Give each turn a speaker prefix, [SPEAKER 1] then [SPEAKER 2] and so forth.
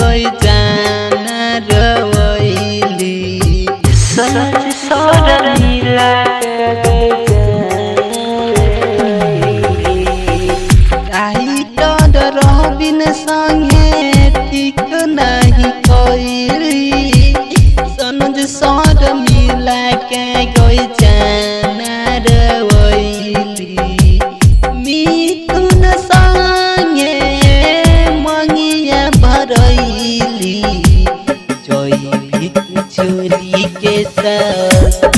[SPEAKER 1] गई जाना रवैली
[SPEAKER 2] सनज सर मिला
[SPEAKER 1] टाइटर रबिन संगे ठीक नहीं कैली सनज सर मिला के गई जाना रवैली मिथुन संगे मंगिया भरैली जोई भी चोरी के साथ